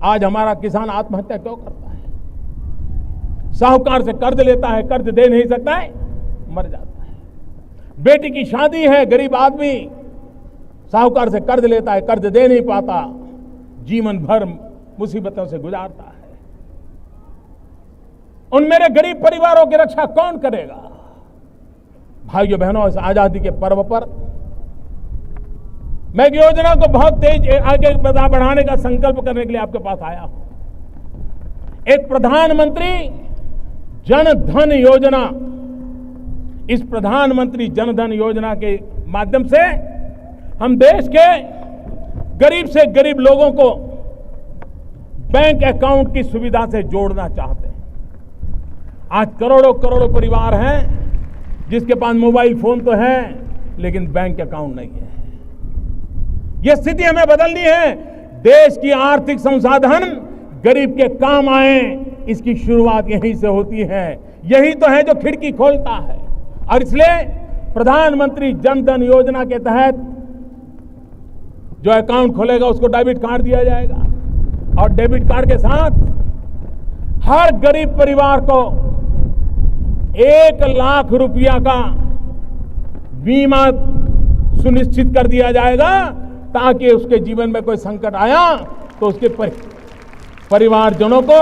आज हमारा किसान आत्महत्या क्यों करता है? साहूकार से कर्ज लेता है, कर्ज दे नहीं सकता है, मर जाता है। बेटी की शादी है, गरीब आदमी साहूकार से कर्ज लेता है, कर्ज दे नहीं पाता, जीवन भर मुसीबतों से गुजारता है। उन मेरे गरीब परिवारों की रक्षा कौन करेगा? भाइयों बहनों, इस आजादी के पर्व पर मैं एक योजना को बहुत तेज आगे बढ़ाने का संकल्प करने के लिए आपके पास आया हूं। एक प्रधानमंत्री जन धन योजना। इस प्रधानमंत्री जन धन योजना के माध्यम से हम देश के गरीब से गरीब लोगों को बैंक अकाउंट की सुविधा से जोड़ना चाहते हैं। आज करोड़ों करोड़ों परिवार हैं जिसके पास मोबाइल फोन तो है लेकिन बैंक अकाउंट नहीं है। यह स्थिति हमें बदलनी है। देश की आर्थिक संसाधन गरीब के काम आए, इसकी शुरुआत यहीं से होती है। यही तो है जो खिड़की खोलता है। और इसलिए प्रधानमंत्री जन धन योजना के तहत जो अकाउंट खोलेगा उसको डेबिट कार्ड दिया जाएगा और डेबिट कार्ड के साथ हर गरीब परिवार को 1 लाख रुपया का बीमा सुनिश्चित कर दिया जाएगा ताकि उसके जीवन में कोई संकट आया तो उसके परिवारजनों को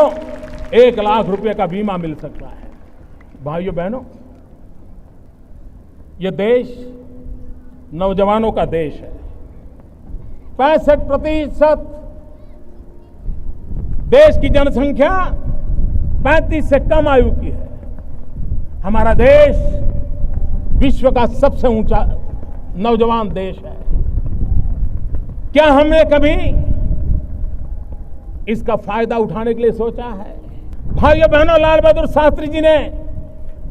1 लाख रुपए का बीमा मिल सकता है। भाइयों बहनों, यह देश नौजवानों का देश है। 65% देश की जनसंख्या 35 से कम आयु की है। हमारा देश विश्व का सबसे ऊंचा नौजवान देश है। क्या हमने कभी इसका फायदा उठाने के लिए सोचा है? भाइयों बहनों, लाल बहादुर शास्त्री जी ने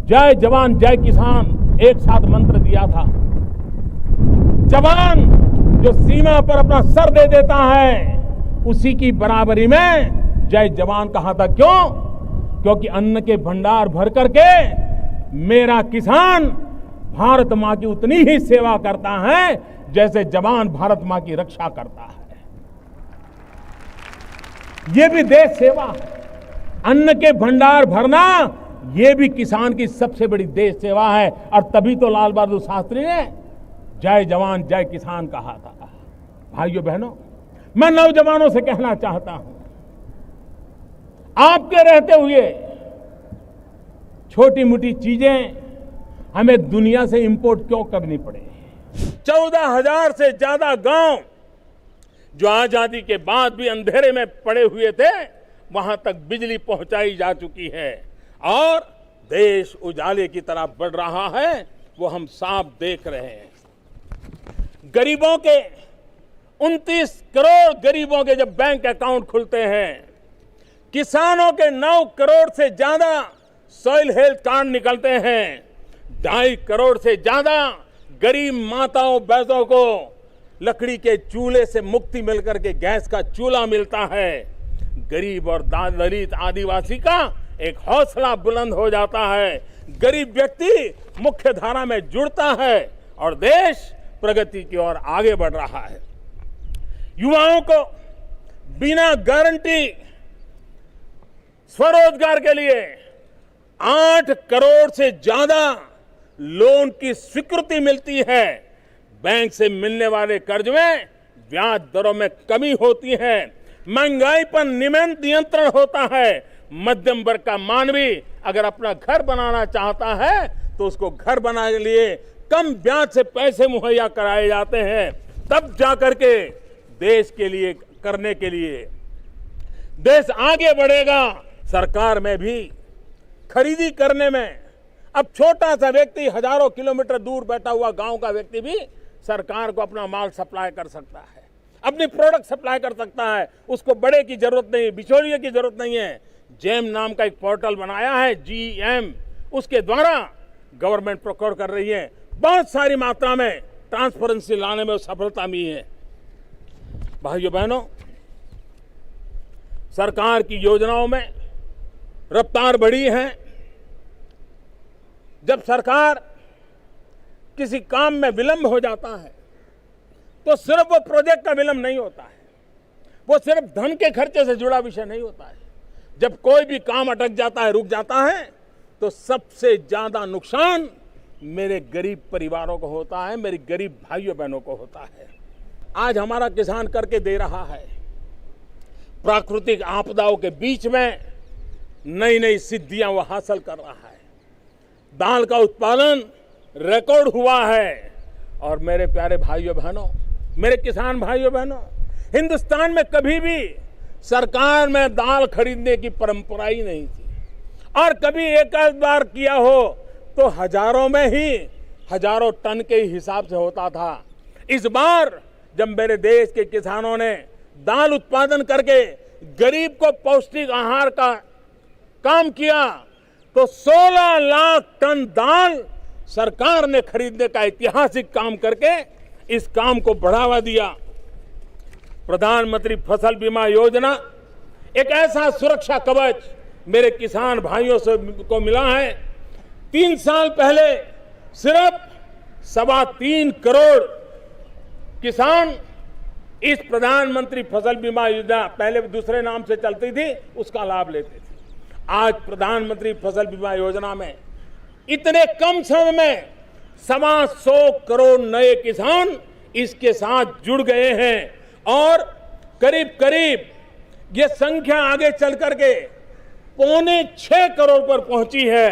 जय जवान जय किसान एक साथ मंत्र दिया था। जवान जो सीमा पर अपना सर दे देता है उसी की बराबरी में जय जवान कहा था। क्यों? क्योंकि अन्न के भंडार भर करके मेरा किसान भारत मां की उतनी ही सेवा करता है जैसे जवान भारत मां की रक्षा करता है। यह भी देश सेवा है। अन्न के भंडार भरना यह भी किसान की सबसे बड़ी देश सेवा है। और तभी तो लाल बहादुर शास्त्री ने जय जवान जय किसान कहा था। भाइयों बहनों, मैं नौजवानों से कहना चाहता हूं, आपके रहते हुए छोटी मोटी चीजें हमें दुनिया से इंपोर्ट क्यों करनी पड़े? 14,000 से ज्यादा गांव जो आजादी के बाद भी अंधेरे में पड़े हुए थे, वहां तक बिजली पहुंचाई जा चुकी है और देश उजाले की तरफ बढ़ रहा है। वो हम साफ देख रहे हैं। गरीबों के 29 करोड़ गरीबों के जब बैंक अकाउंट खुलते हैं, किसानों के 9 करोड़ से ज्यादा सॉइल हेल्थ कार्ड निकलते हैं, 2.5 करोड़ से ज्यादा गरीब माताओं बहनों को लकड़ी के चूल्हे से मुक्ति मिलकर के गैस का चूल्हा मिलता है। गरीब और दलित आदिवासी का एक हौसला बुलंद हो जाता है। गरीब व्यक्ति मुख्य धारा में जुड़ता है और देश प्रगति की ओर आगे बढ़ रहा है। युवाओं को बिना गारंटी स्वरोजगार के लिए 8 करोड़ से ज्यादा लोन की स्वीकृति मिलती है। बैंक से मिलने वाले कर्ज में ब्याज दरों में कमी होती है। महंगाई पर नियंत्रण होता है। मध्यम वर्ग का मानवी अगर अपना घर बनाना चाहता है तो उसको घर बनाने के लिए कम ब्याज से पैसे मुहैया कराए जाते हैं। तब जाकर के देश के लिए करने के लिए देश आगे बढ़ेगा। सरकार में भी खरीदी करने में अब छोटा सा व्यक्ति हजारों किलोमीटर दूर बैठा हुआ गांव का व्यक्ति भी सरकार को अपना माल सप्लाई कर सकता है, अपनी प्रोडक्ट सप्लाई कर सकता है। उसको बड़े की जरूरत नहीं, बिचौलिए की जरूरत नहीं है। जेम नाम का एक पोर्टल बनाया है, GM, उसके द्वारा गवर्नमेंट प्रोक्योर कर रही है। बहुत सारी मात्रा में ट्रांसपेरेंसी लाने में सफलता मिली है। भाइयों बहनों, सरकार की योजनाओं में रफ्तार बढ़ी है। जब सरकार किसी काम में विलंब हो जाता है तो सिर्फ वो प्रोजेक्ट का विलंब नहीं होता है, वो सिर्फ धन के खर्चे से जुड़ा विषय नहीं होता है। जब कोई भी काम अटक जाता है, रुक जाता है, तो सबसे ज्यादा नुकसान मेरे गरीब परिवारों को होता है, मेरे गरीब भाइयों बहनों को होता है। आज हमारा किसान करके दे रहा है। प्राकृतिक आपदाओं के बीच में नई नई सिद्धियां वो हासिल कर रहा है। दाल का उत्पादन रिकॉर्ड हुआ है। और मेरे प्यारे भाइयों बहनों, मेरे किसान भाइयों बहनों, हिंदुस्तान में कभी भी सरकार में दाल खरीदने की परंपरा ही नहीं थी, और कभी एक आध बार किया हो तो हजारों में ही, हजारों टन के हिसाब से होता था। इस बार जब मेरे देश के किसानों ने दाल उत्पादन करके गरीब को पौष्टिक आहार का काम किया, तो 16 लाख टन दाल सरकार ने खरीदने का ऐतिहासिक काम करके इस काम को बढ़ावा दिया। प्रधानमंत्री फसल बीमा योजना एक ऐसा सुरक्षा कवच मेरे किसान भाइयों से को मिला है। 3 साल पहले सिर्फ 3.25 करोड़ किसान इस प्रधानमंत्री फसल बीमा योजना, पहले दूसरे नाम से चलती थी, उसका लाभ लेते थे। आज प्रधानमंत्री फसल बीमा योजना में इतने कम समय में 125 करोड़ नए किसान इसके साथ जुड़ गए हैं, और करीब करीब ये संख्या आगे चल करके 5.25 करोड़ पर पहुंची है।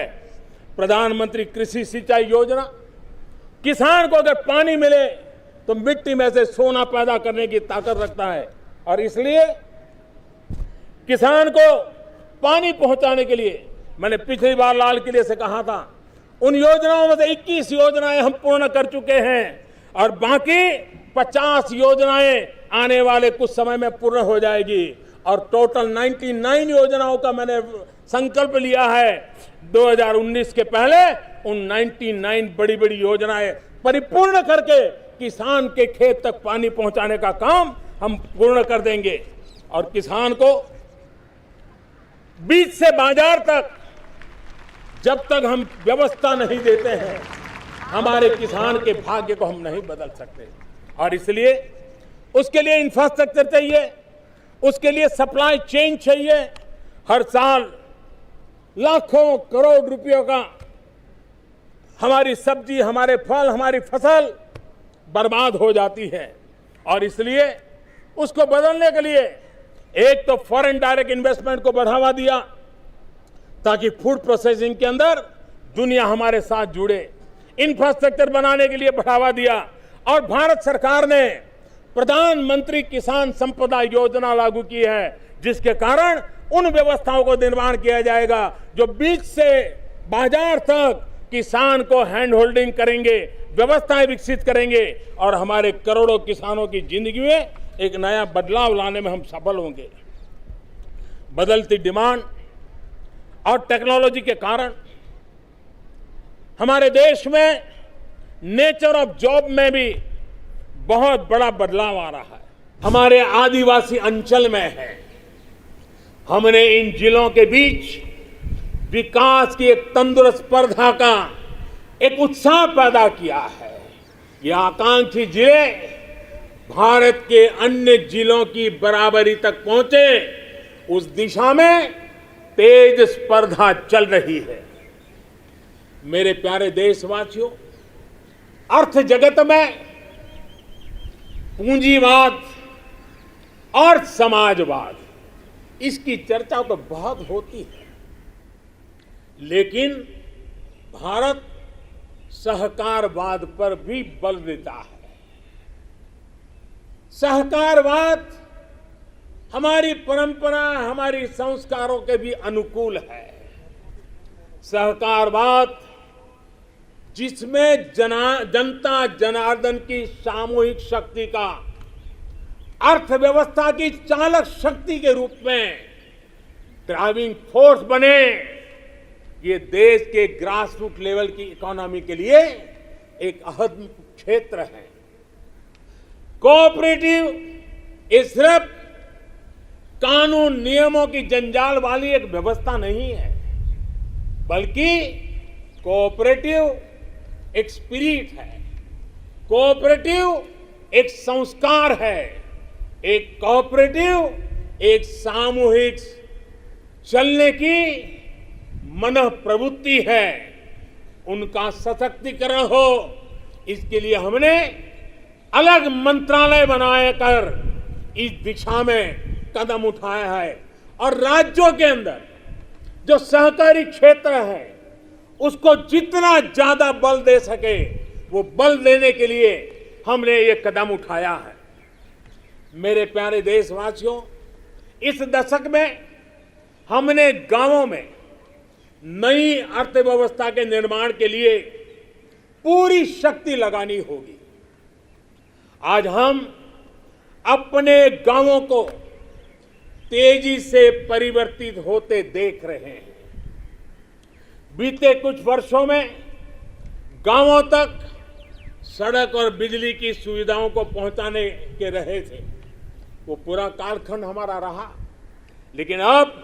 प्रधानमंत्री कृषि सिंचाई योजना, किसान को अगर पानी मिले तो मिट्टी में से सोना पैदा करने की ताकत रखता है, और इसलिए किसान को पानी पहुंचाने के लिए मैंने पिछली बार लाल किले से कहा था, उन योजनाओं में से 21 योजनाएं हम पूर्ण कर चुके हैं, और बाकी 50 योजनाएं आने वाले कुछ समय में पूर्ण हो जाएगी। और टोटल 99 योजनाओं का मैंने संकल्प लिया है। 2019 के पहले उन 99 बड़ी बड़ी योजनाएं परिपूर्ण करके किसान के खेत तक पानी पहुंचाने का काम हम पूर्ण कर देंगे। और किसान को बीज से बाजार तक जब तक हम व्यवस्था नहीं देते हैं, हमारे किसान के भाग्य को हम नहीं बदल सकते। और इसलिए उसके लिए इंफ्रास्ट्रक्चर चाहिए, उसके लिए सप्लाई चेन चाहिए। हर साल लाखों करोड़ रुपयों का हमारी सब्जी, हमारे फल, हमारी फसल बर्बाद हो जाती है, और इसलिए उसको बदलने के लिए एक तो फॉरेन डायरेक्ट इन्वेस्टमेंट को बढ़ावा दिया ताकि फूड प्रोसेसिंग के अंदर दुनिया हमारे साथ जुड़े, इंफ्रास्ट्रक्चर बनाने के लिए बढ़ावा दिया, और भारत सरकार ने प्रधानमंत्री किसान संपदा योजना लागू की है, जिसके कारण उन व्यवस्थाओं को निर्माण किया जाएगा जो बीज से बाजार तक किसान को हैंड होल्डिंग करेंगे, व्यवस्थाएं विकसित करेंगे, और हमारे करोड़ों किसानों की जिंदगी में एक नया बदलाव लाने में हम सफल होंगे। बदलती डिमांड और टेक्नोलॉजी के कारण हमारे देश में नेचर ऑफ जॉब में भी बहुत बड़ा बदलाव आ रहा है। हमारे आदिवासी अंचल में है, हमने इन जिलों के बीच विकास की एक तंदुरुस्त स्पर्धा का एक उत्साह पैदा किया है। ये आकांक्षी जिले भारत के अन्य जिलों की बराबरी तक पहुंचे, उस दिशा में तेज स्पर्धा चल रही है। मेरे प्यारे देशवासियों, अर्थ जगत में पूंजीवाद और समाजवाद, इसकी चर्चा तो बहुत होती है, लेकिन भारत सहकारवाद पर भी बल देता है। सहकारवाद हमारी परंपरा, हमारी संस्कारों के भी अनुकूल है। सहकारवाद जिसमें जनता जनार्दन की सामूहिक शक्ति का अर्थव्यवस्था की चालक शक्ति के रूप में ड्राइविंग फोर्स बने, ये देश के ग्रासरूट लेवल की इकोनॉमी के लिए एक अहम क्षेत्र है। कोऑपरेटिव ये सिर्फ कानून नियमों की जंजाल वाली एक व्यवस्था नहीं है, बल्कि कोऑपरेटिव एक स्पिरिट है, कोऑपरेटिव एक संस्कार है, एक कोऑपरेटिव, एक सामूहिक चलने की मन प्रवृत्ति है, उनका सशक्तिकरण हो, इसके लिए हमने अलग मंत्रालय बनाकर इस दिशा में कदम उठाया है। और राज्यों के अंदर जो सहकारी क्षेत्र है उसको जितना ज्यादा बल दे सके वो बल देने के लिए हमने ये कदम उठाया है। मेरे प्यारे देशवासियों, इस दशक में हमने गांवों में नई अर्थव्यवस्था के निर्माण के लिए पूरी शक्ति लगानी होगी। आज हम अपने गांवों को तेजी से परिवर्तित होते देख रहे हैं। बीते कुछ वर्षों में गांवों तक सड़क और बिजली की सुविधाओं को पहुंचाने के रहे थे, वो पूरा कालखंड हमारा रहा। लेकिन अब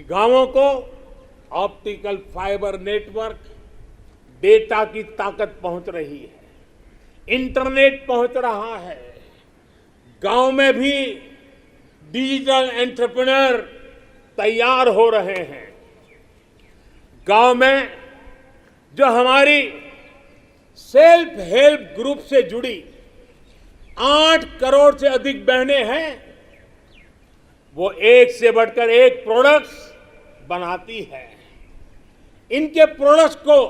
गांवों को ऑप्टिकल फाइबर नेटवर्क, डेटा की ताकत पहुंच रही है, इंटरनेट पहुंच रहा है। गांव में भी डिजिटल एंटरप्रेन्योर तैयार हो रहे हैं। गांव में जो हमारी सेल्फ हेल्प ग्रुप से जुड़ी 8 करोड़ से अधिक बहनें हैं, वो एक से बढ़कर एक प्रोडक्ट्स बनाती है। इनके प्रोडक्ट्स को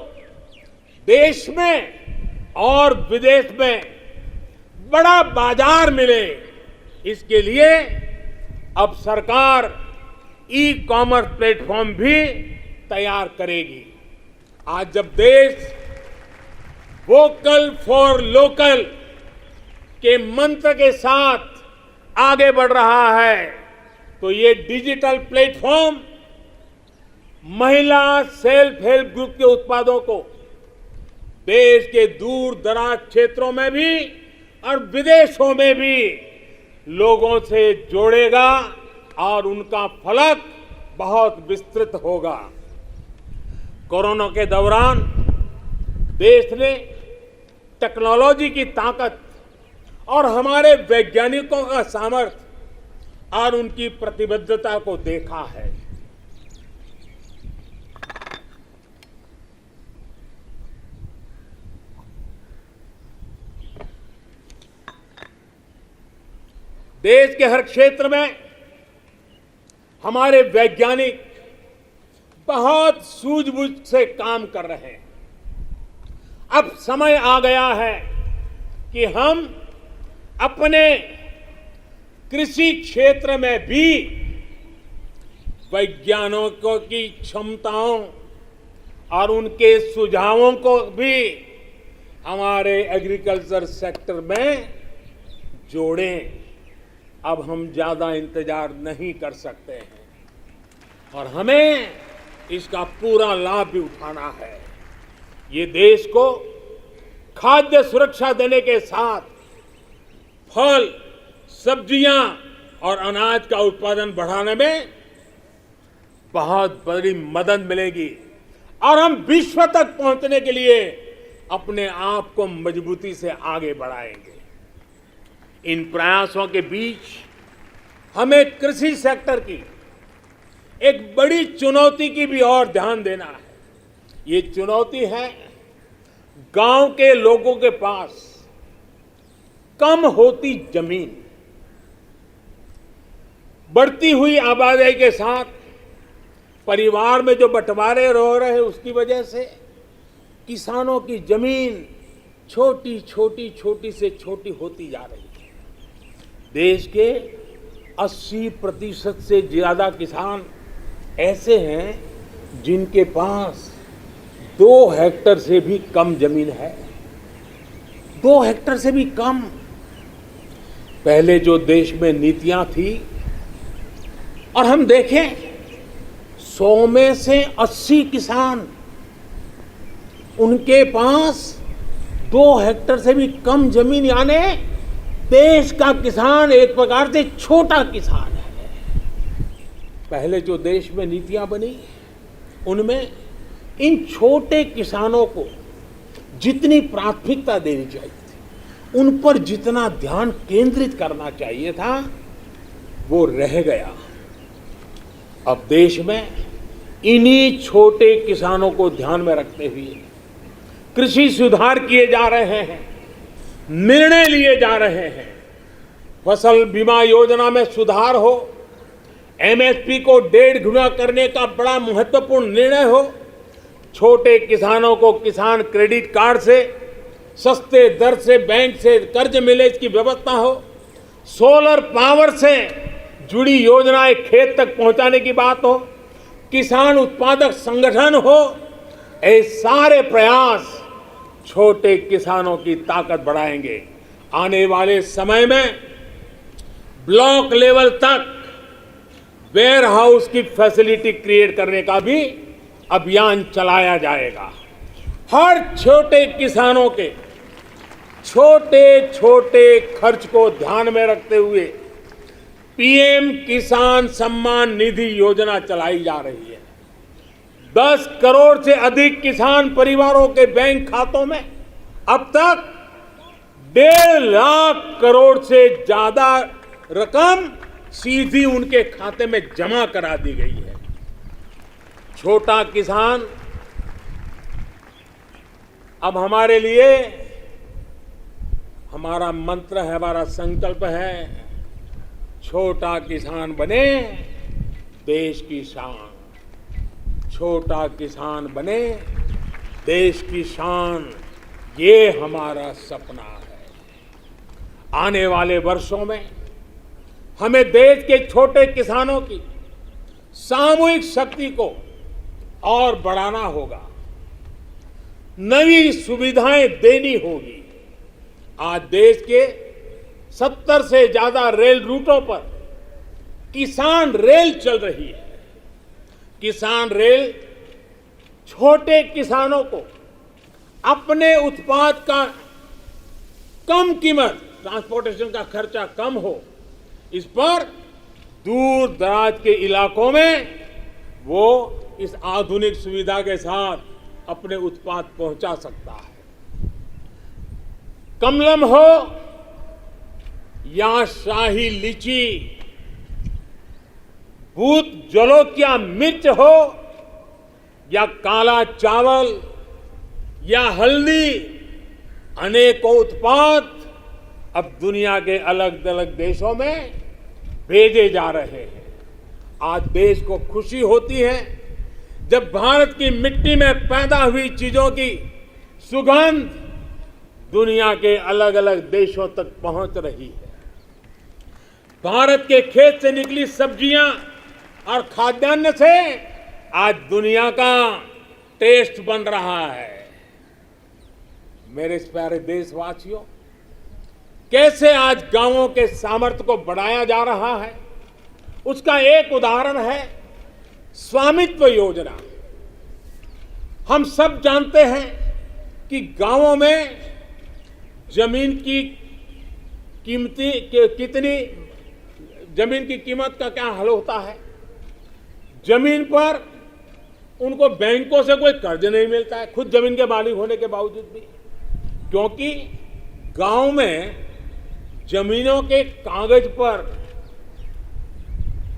देश में और विदेश में बड़ा बाजार मिले, इसके लिए अब सरकार ई कॉमर्स प्लेटफॉर्म भी तैयार करेगी। आज जब देश वोकल फॉर लोकल के मंत्र के साथ आगे बढ़ रहा है, तो ये डिजिटल प्लेटफॉर्म महिला सेल्फ हेल्प ग्रुप के उत्पादों को देश के दूर दराज क्षेत्रों में भी और विदेशों में भी लोगों से जोड़ेगा और उनका फलक बहुत विस्तृत होगा। कोरोना के दौरान देश ने टेक्नोलॉजी की ताकत और हमारे वैज्ञानिकों का सामर्थ्य और उनकी प्रतिबद्धता को देखा है। देश के हर क्षेत्र में हमारे वैज्ञानिक बहुत सूझबूझ से काम कर रहे हैं। अब समय आ गया है कि हम अपने कृषि क्षेत्र में भी वैज्ञानिकों की क्षमताओं और उनके सुझावों को भी हमारे एग्रीकल्चर सेक्टर में जोड़ें। अब हम ज्यादा इंतजार नहीं कर सकते हैं और हमें इसका पूरा लाभ भी उठाना है। ये देश को खाद्य सुरक्षा देने के साथ फल, सब्जियां और अनाज का उत्पादन बढ़ाने में बहुत बड़ी मदद मिलेगी और हम विश्व तक पहुंचने के लिए अपने आप को मजबूती से आगे बढ़ाएंगे। इन प्रयासों के बीच हमें कृषि सेक्टर की एक बड़ी चुनौती की भी और ध्यान देना है। ये चुनौती है गांव के लोगों के पास कम होती जमीन। बढ़ती हुई आबादी के साथ परिवार में जो बंटवारे हो रहे हैं उसकी वजह से किसानों की जमीन छोटी छोटी से छोटी होती जा रही है। देश के 80% से ज्यादा किसान ऐसे हैं जिनके पास 2 हेक्टेयर से भी कम जमीन है। 2 हेक्टेयर से भी कम। पहले जो देश में नीतियां थी और हम देखें 100 में से 80 किसान उनके पास 2 हेक्टेयर से भी कम जमीन, यानी देश का किसान एक प्रकार से छोटा किसान है। पहले जो देश में नीतियां बनी उनमें इन छोटे किसानों को जितनी प्राथमिकता देनी चाहिए थी उन पर जितना ध्यान केंद्रित करना चाहिए था वो रह गया। अब देश में इन्हीं छोटे किसानों को ध्यान में रखते हुए कृषि सुधार किए जा रहे हैं, निर्णय लिए जा रहे हैं। फसल बीमा योजना में सुधार हो, एमएसपी को 1.5 गुना करने का बड़ा महत्वपूर्ण निर्णय हो, छोटे किसानों को किसान क्रेडिट कार्ड से सस्ते दर से बैंक से कर्ज मिले इसकी व्यवस्था हो, सोलर पावर से जुड़ी योजनाएं खेत तक पहुंचाने की बात हो, किसान उत्पादक संगठन हो, ये सारे प्रयास छोटे किसानों की ताकत बढ़ाएंगे। आने वाले समय में ब्लॉक लेवल तक वेयर हाउस की फैसिलिटी क्रिएट करने का भी अभियान चलाया जाएगा। हर छोटे किसानों के छोटे छोटे खर्च को ध्यान में रखते हुए पीएम किसान सम्मान निधि योजना चलाई जा रही है। 10 करोड़ से अधिक किसान परिवारों के बैंक खातों में अब तक 1.5 लाख करोड़ से ज्यादा रकम सीधी उनके खाते में जमा करा दी गई है। छोटा किसान अब हमारे लिए, हमारा मंत्र है, हमारा संकल्प है, छोटा किसान बने देश की शान। छोटा किसान बने देश की शान, ये हमारा सपना है। आने वाले वर्षों में हमें देश के छोटे किसानों की सामूहिक शक्ति को और बढ़ाना होगा, नई सुविधाएं देनी होगी। आज देश के 70 से ज्यादा रेल रूटों पर किसान रेल चल रही है। किसान रेल छोटे किसानों को अपने उत्पाद का कम कीमत, ट्रांसपोर्टेशन का खर्चा कम हो, इस पर दूर दराज के इलाकों में वो इस आधुनिक सुविधा के साथ अपने उत्पाद पहुंचा सकता है। कमलम हो या शाही लीची, भूत जलोकिया मिर्च हो या काला चावल या हल्दी, अनेकों उत्पाद अब दुनिया के अलग अलग देशों में भेजे जा रहे हैं। आज देश को खुशी होती है जब भारत की मिट्टी में पैदा हुई चीजों की सुगंध दुनिया के अलग अलग देशों तक पहुंच रही है। भारत के खेत से निकली सब्जियां और खाद्यान्न से आज दुनिया का टेस्ट बन रहा है। मेरे प्यारे देशवासियों, कैसे आज गांवों के सामर्थ्य को बढ़ाया जा रहा है, उसका एक उदाहरण है स्वामित्व योजना। हम सब जानते हैं कि गांवों में जमीन की जमीन की कीमत का क्या हल होता है। जमीन पर उनको बैंकों से कोई कर्ज नहीं मिलता है, खुद जमीन के मालिक होने के बावजूद भी, क्योंकि गांव में जमीनों के कागज पर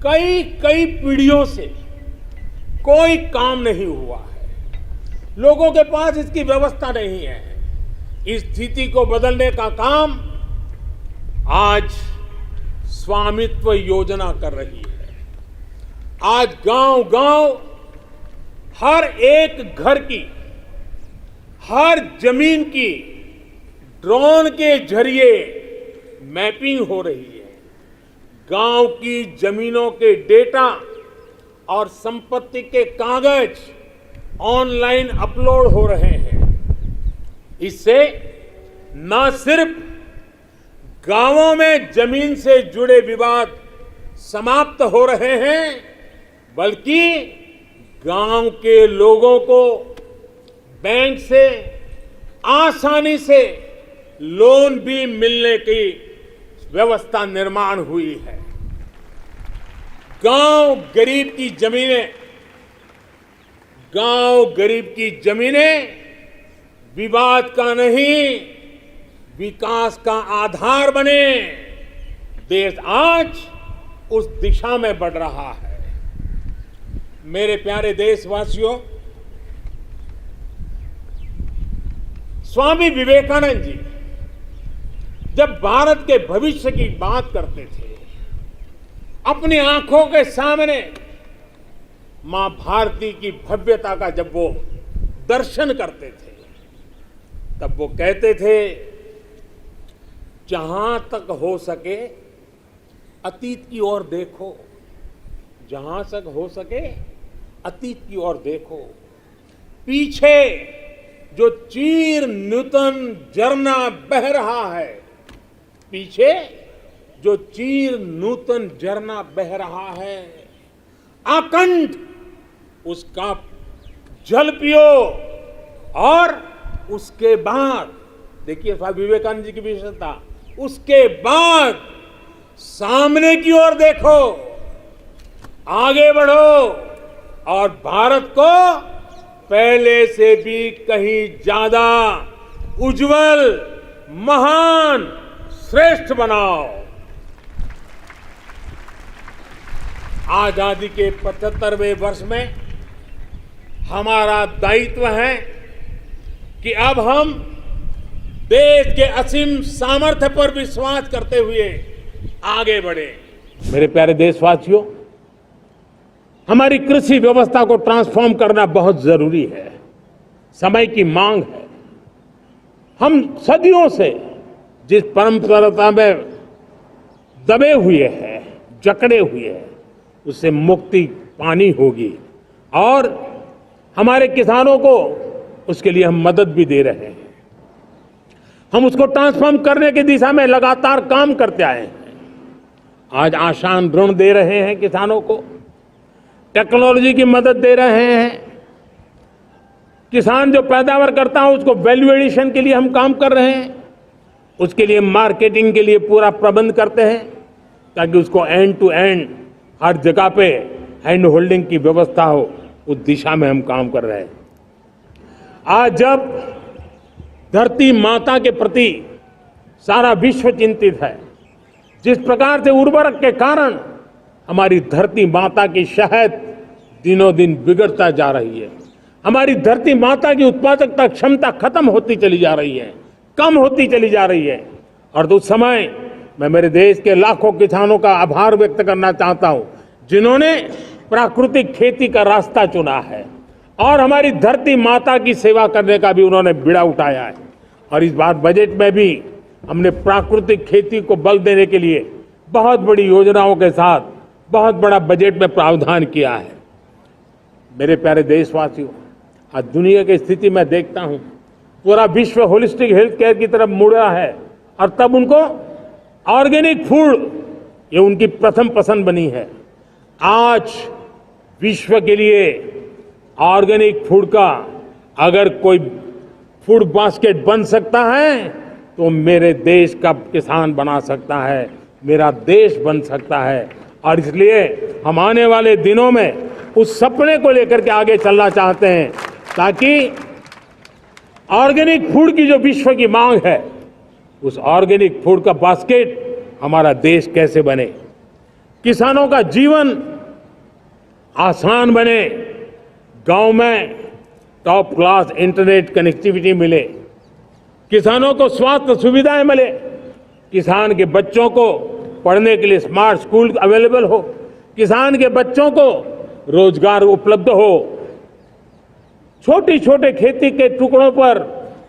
कई कई पीढ़ियों से कोई काम नहीं हुआ है। लोगों के पास इसकी व्यवस्था नहीं है। इस स्थिति को बदलने का काम आज स्वामित्व योजना कर रही है। आज गांव गांव हर एक घर की, हर जमीन की ड्रोन के जरिए मैपिंग हो रही है। गांव की जमीनों के डेटा और संपत्ति के कागज ऑनलाइन अपलोड हो रहे हैं। इससे न सिर्फ गांवों में जमीन से जुड़े विवाद समाप्त हो रहे हैं, बल्कि गांव के लोगों को बैंक से आसानी से लोन भी मिलने की व्यवस्था निर्माण हुई है। गांव गरीब की जमीनें विवाद का नहीं विकास का आधार बने, देश आज उस दिशा में बढ़ रहा है। मेरे प्यारे देशवासियों, स्वामी विवेकानंद जी जब भारत के भविष्य की बात करते थे, अपनी आंखों के सामने मां भारती की भव्यता का जब वो दर्शन करते थे, तब वो कहते थे, जहां तक हो सके अतीत की ओर देखो, जहां तक हो सके अतीत की ओर देखो। पीछे जो चीर नूतन झरना बह रहा है, पीछे जो चीर नूतन झरना बह रहा है, आकंठ उसका जल पियो और उसके बाद, देखिए स्वामी विवेकानंद जी की विशेषता, उसके बाद सामने की ओर देखो, आगे बढ़ो और भारत को पहले से भी कहीं ज्यादा उज्जवल, महान, श्रेष्ठ बनाओ। आजादी के 75वें वर्ष में हमारा दायित्व है कि अब हम देश के असीम सामर्थ्य पर विश्वास करते हुए आगे बढ़े। मेरे प्यारे देशवासियों, हमारी कृषि व्यवस्था को ट्रांसफॉर्म करना बहुत जरूरी है, समय की मांग है। हम सदियों से जिस परंपरा में दबे हुए हैं, जकड़े हुए हैं, उससे मुक्ति पानी होगी और हमारे किसानों को उसके लिए हम मदद भी दे रहे हैं। हम उसको ट्रांसफॉर्म करने की दिशा में लगातार काम करते आए हैं। आज आसान ऋण दे रहे हैं किसानों को, टेक्नोलॉजी की मदद दे रहे हैं। किसान जो पैदावार करता है उसको वैल्यू एडिशन के लिए हम काम कर रहे हैं, उसके लिए मार्केटिंग के लिए पूरा प्रबंध करते हैं ताकि उसको एंड टू एंड हर जगह पे हैंड होल्डिंग की व्यवस्था हो। उस दिशा में हम काम कर रहे हैं। आज जब धरती माता के प्रति सारा विश्व चिंतित है, जिस प्रकार से उर्वरक के कारण हमारी धरती माता की शहद दिनों दिन बिगड़ता जा रही है, हमारी धरती माता की उत्पादकता क्षमता खत्म होती चली जा रही है, कम होती चली जा रही है। और उस समय मैं मेरे देश के लाखों किसानों का आभार व्यक्त करना चाहता हूं, जिन्होंने प्राकृतिक खेती का रास्ता चुना है और हमारी धरती माता की सेवा करने का भी उन्होंने बीड़ा उठाया है। और इस बार बजट में भी हमने प्राकृतिक खेती को बल देने के लिए बहुत बड़ी योजनाओं के साथ बहुत बड़ा बजट में प्रावधान किया है। मेरे प्यारे देशवासियों, आज दुनिया की स्थिति में देखता हूं, पूरा विश्व होलिस्टिक हेल्थ केयर की तरफ मुड़ रहा है और तब उनको ऑर्गेनिक फूड ये उनकी प्रथम पसंद बनी है। आज विश्व के लिए ऑर्गेनिक फूड का अगर कोई फूड बास्केट बन सकता है तो मेरे देश का किसान बना सकता है, मेरा देश बन सकता है। और इसलिए हम आने वाले दिनों में उस सपने को लेकर के आगे चलना चाहते हैं ताकि ऑर्गेनिक फूड की जो विश्व की मांग है, उस ऑर्गेनिक फूड का बास्केट हमारा देश कैसे बने, किसानों का जीवन आसान बने, गांव में टॉप क्लास इंटरनेट कनेक्टिविटी मिले, किसानों को स्वास्थ्य सुविधाएं मिले, किसान के बच्चों को पढ़ने के लिए स्मार्ट स्कूल अवेलेबल हो, किसान के बच्चों को रोजगार उपलब्ध हो। छोटी छोटे खेती के टुकड़ों पर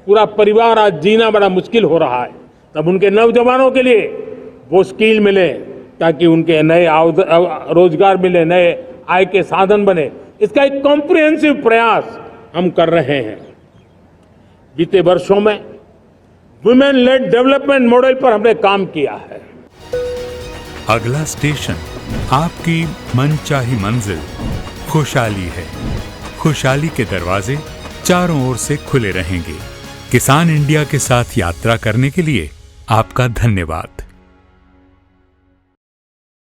पूरा परिवार आज जीना बड़ा मुश्किल हो रहा है, तब उनके नौजवानों के लिए वो स्किल मिले ताकि उनके नए रोजगार मिले, नए आय के साधन बने। इसका एक कॉम्प्रिहेंसिव प्रयास हम कर रहे हैं। बीते वर्षों में वुमेन लेड डेवलपमेंट मॉडल पर हमने काम किया है। अगला स्टेशन आपकी मनचाही मंजिल खुशहाली है। खुशहाली के दरवाजे चारों ओर से खुले रहेंगे। किसान इंडिया के साथ यात्रा करने के लिए आपका धन्यवाद।